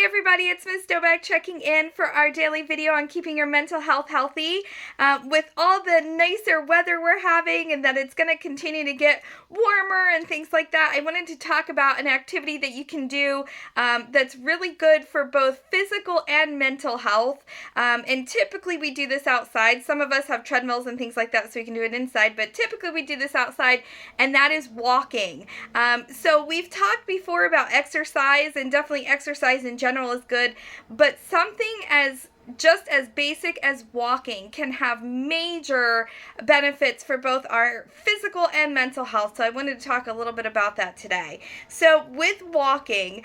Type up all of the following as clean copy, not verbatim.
Hey everybody, it's Miss Dobeck checking in for our daily video on keeping your mental health healthy. With all the nicer weather we're having and that it's going to continue to get warmer and things like that, I wanted to talk about an activity that you can do that's really good for both physical and mental health. And typically we do this outside. Some of us have treadmills and things like that so we can do it inside, but typically we do this outside, and that is walking. So we've talked before about exercise, and definitely exercise in general is good, but something as just as basic as walking can have major benefits for both our physical and mental health. So I wanted to talk a little bit about that today. So with walking,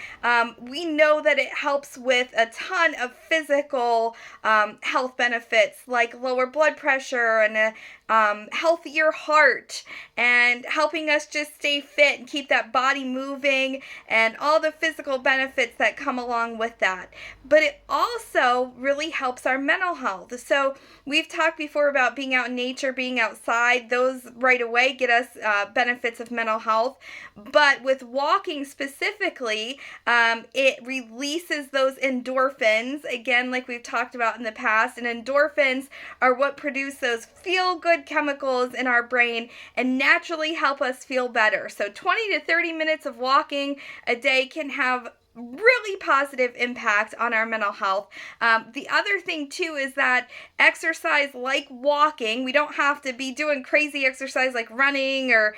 we know that it helps with a ton of physical health benefits, like lower blood pressure and a healthier heart, and helping us just stay fit and keep that body moving and all the physical benefits that come along with that. But it also really helps our mental health. So we've talked before about being out in nature, being outside. Those right away get us benefits of mental health. But with walking specifically, it releases those endorphins, again, like we've talked about in the past. And endorphins are what produce those feel-good chemicals in our brain and naturally help us feel better. So 20 to 30 minutes of walking a day can have really positive impact on our mental health. The other thing too is that exercise like walking, we don't have to be doing crazy exercise like running or,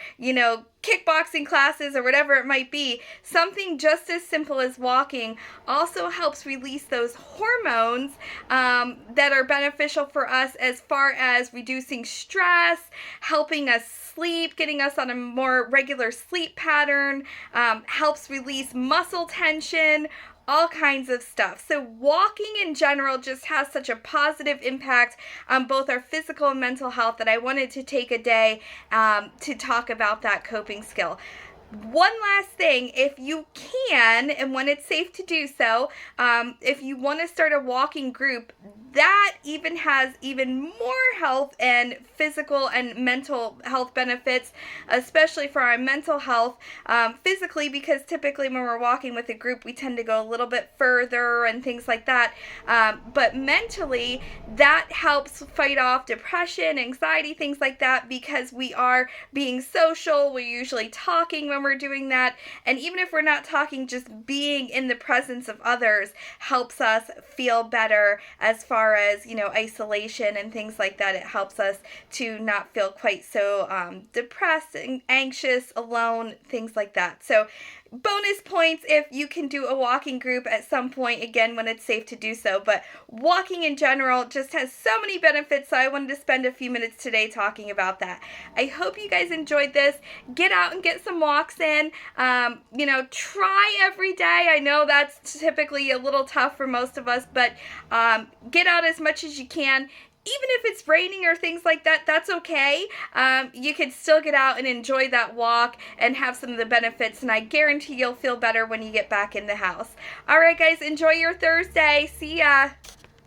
kickboxing classes or whatever it might be. Something just as simple as walking also helps release those hormones that are beneficial for us as far as reducing stress, helping us sleep, getting us on a more regular sleep pattern, helps release muscle tension, all kinds of stuff. So walking in general just has such a positive impact on both our physical and mental health that I wanted to take a day to talk about that coping skill. One last thing, if you can, and when it's safe to do so, if you want to start a walking group, that even has even more health and physical and mental health benefits, especially for our mental health, physically, because typically when we're walking with a group, we tend to go a little bit further and things like that. But mentally, that helps fight off depression, anxiety, things like that, because we are being social, we're usually talking when we're doing that, and even if we're not talking, just being in the presence of others helps us feel better as far as isolation and things like that. It helps us to not feel quite so depressed and anxious, alone, things like that. So bonus points if you can do a walking group at some point, again, when it's safe to do so. But walking in general just has so many benefits, so I wanted to spend a few minutes today talking about that. I hope you guys enjoyed this. Get out and get some walks in. Try every day. I know that's typically a little tough for most of us, but get out as much as you can. Even if it's raining or things like that, that's okay. You can still get out and enjoy that walk and have some of the benefits, and I guarantee you'll feel better when you get back in the house. All right, guys, enjoy your Thursday. See ya.